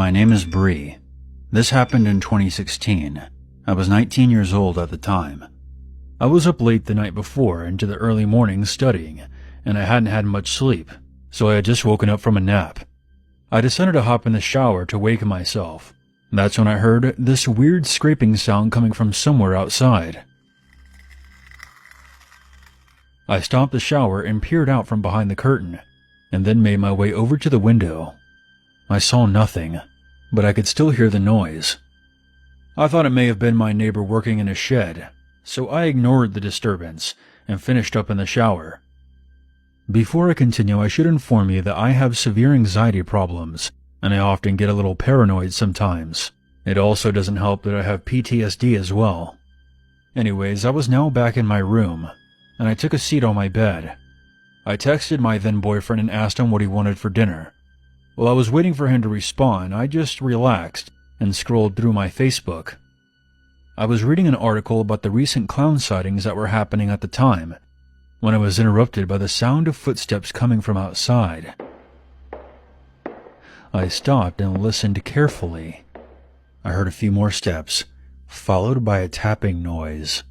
My name is Bree. This happened in 2016. I was 19 years old at the time. I was up late the night before into the early morning studying, and I hadn't had much sleep, so I had just woken up from a nap. I decided to hop in the shower to wake myself. That's when I heard this weird scraping sound coming from somewhere outside. I stopped the shower and peered out from behind the curtain, and then made my way over to the window. I saw nothing, but I could still hear the noise. I thought it may have been my neighbor working in a shed, so I ignored the disturbance and finished up in the shower. Before I continue, I should inform you that I have severe anxiety problems, and I often get a little paranoid sometimes. It also doesn't help that I have PTSD as well. Anyways, I was now back in my room, and I took a seat on my bed. I texted my then boyfriend and asked him what he wanted for dinner. While I was waiting for him to respond, I just relaxed and scrolled through my Facebook. I was reading an article about the recent clown sightings that were happening at the time, when I was interrupted by the sound of footsteps coming from outside. I stopped and listened carefully. I heard a few more steps, followed by a tapping noise.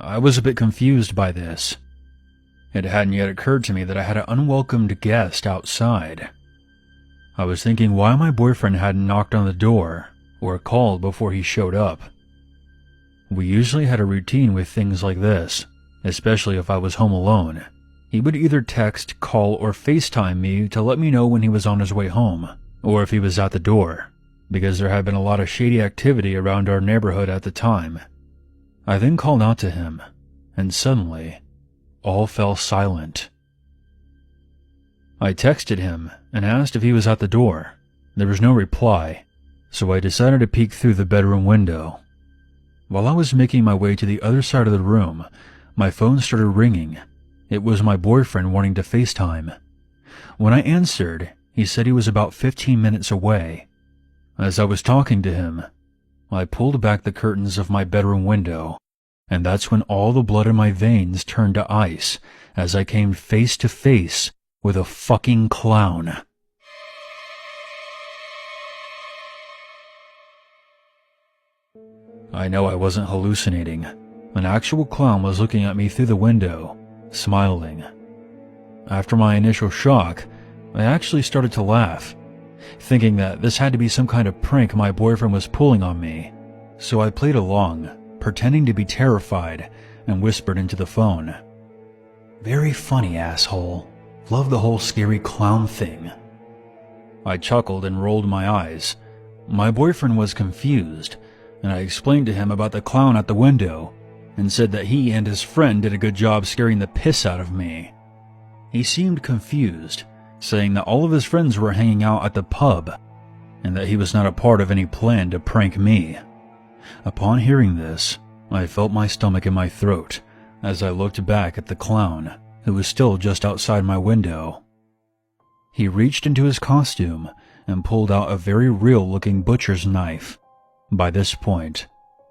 I was a bit confused by this. It hadn't yet occurred to me that I had an unwelcomed guest outside. I was thinking why my boyfriend hadn't knocked on the door or called before he showed up. We usually had a routine with things like this, especially if I was home alone. He would either text, call, or FaceTime me to let me know when he was on his way home, or if he was at the door, because there had been a lot of shady activity around our neighborhood at the time. I then called out to him, and suddenly, all fell silent. I texted him and asked if he was at the door. There was no reply, so I decided to peek through the bedroom window. While I was making my way to the other side of the room, my phone started ringing. It was my boyfriend wanting to FaceTime. When I answered, he said he was about 15 minutes away. As I was talking to him, I pulled back the curtains of my bedroom window, and that's when all the blood in my veins turned to ice as I came face to face with a fucking clown. I know I wasn't hallucinating. An actual clown was looking at me through the window, smiling. After my initial shock, I actually started to laugh, thinking that this had to be some kind of prank my boyfriend was pulling on me. So I played along, pretending to be terrified, and whispered into the phone, "Very funny, asshole. Love the whole scary clown thing." I chuckled and rolled my eyes. My boyfriend was confused, and I explained to him about the clown at the window, and said that he and his friend did a good job scaring the piss out of me. He seemed confused, saying that all of his friends were hanging out at the pub, and that he was not a part of any plan to prank me. Upon hearing this, I felt my stomach in my throat as I looked back at the clown, who was still just outside my window. He reached into his costume and pulled out a very real-looking butcher's knife. By this point,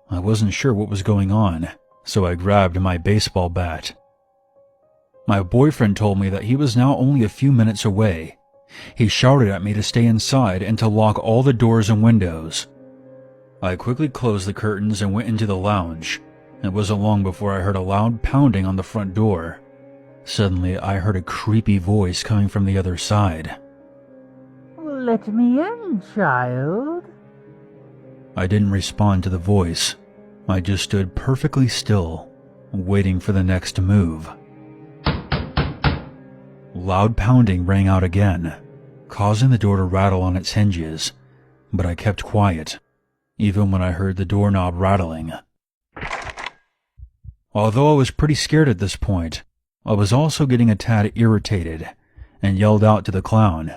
I wasn't sure what was going on, so I grabbed my baseball bat. My boyfriend told me that he was now only a few minutes away. He shouted at me to stay inside and to lock all the doors and windows. I quickly closed the curtains and went into the lounge. It wasn't long before I heard a loud pounding on the front door. Suddenly, I heard a creepy voice coming from the other side. "Let me in, child." I didn't respond to the voice. I just stood perfectly still, waiting for the next move. Loud pounding rang out again, causing the door to rattle on its hinges, but I kept quiet, even when I heard the doorknob rattling. Although I was pretty scared at this point, I was also getting a tad irritated, and yelled out to the clown,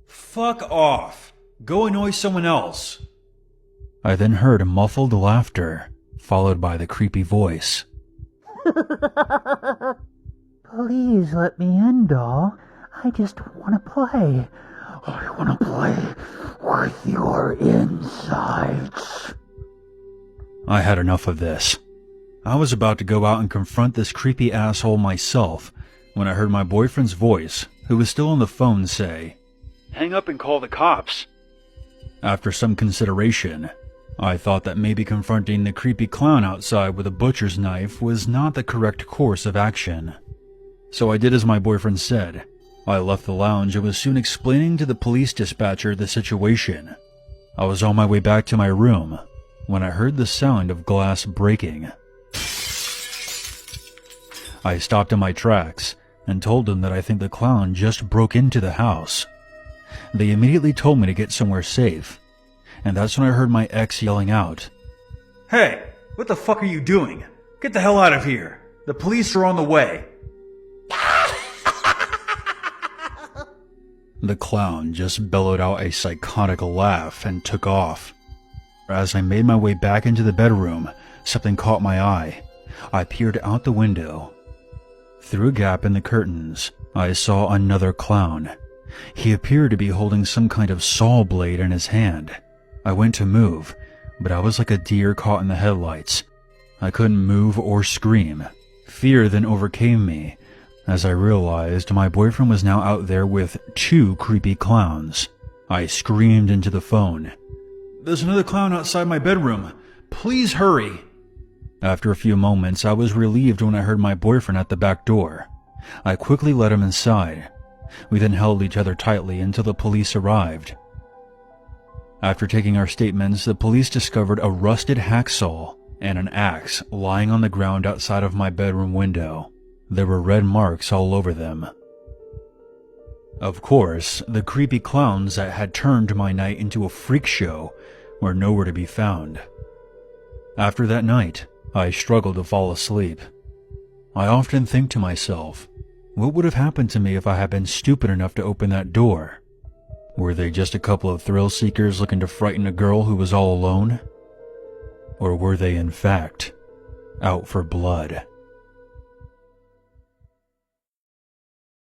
"Fuck off! Go annoy someone else!" I then heard muffled laughter, followed by the creepy voice. "Please let me in, doll. I just want to play. I want to play with your insides." I had enough of this. I was about to go out and confront this creepy asshole myself when I heard my boyfriend's voice, who was still on the phone, say, hang up and call the cops. After some consideration, I thought that maybe confronting the creepy clown outside with a butcher's knife was not the correct course of action. So I did as my boyfriend said. I left the lounge and was soon explaining to the police dispatcher the situation. I was on my way back to my room when I heard the sound of glass breaking. I stopped in my tracks and told them that I think the clown just broke into the house. They immediately told me to get somewhere safe, and that's when I heard my ex yelling out, "Hey, what the fuck are you doing? Get the hell out of here. The police are on the way." The clown just bellowed out a psychotic laugh and took off. As I made my way back into the bedroom, something caught my eye. I peered out the window. Through a gap in the curtains, I saw another clown. He appeared to be holding some kind of saw blade in his hand. I went to move, but I was like a deer caught in the headlights. I couldn't move or scream. Fear then overcame me, as I realized my boyfriend was now out there with 2 creepy clowns. I screamed into the phone, "There's another clown outside my bedroom. Please hurry." After a few moments, I was relieved when I heard my boyfriend at the back door. I quickly let him inside. We then held each other tightly until the police arrived. After taking our statements, the police discovered a rusted hacksaw and an axe lying on the ground outside of my bedroom window. There were red marks all over them. Of course, the creepy clowns that had turned my night into a freak show were nowhere to be found. After that night, I struggled to fall asleep. I often think to myself, what would have happened to me if I had been stupid enough to open that door? Were they just a couple of thrill seekers looking to frighten a girl who was all alone? Or were they in fact out for blood?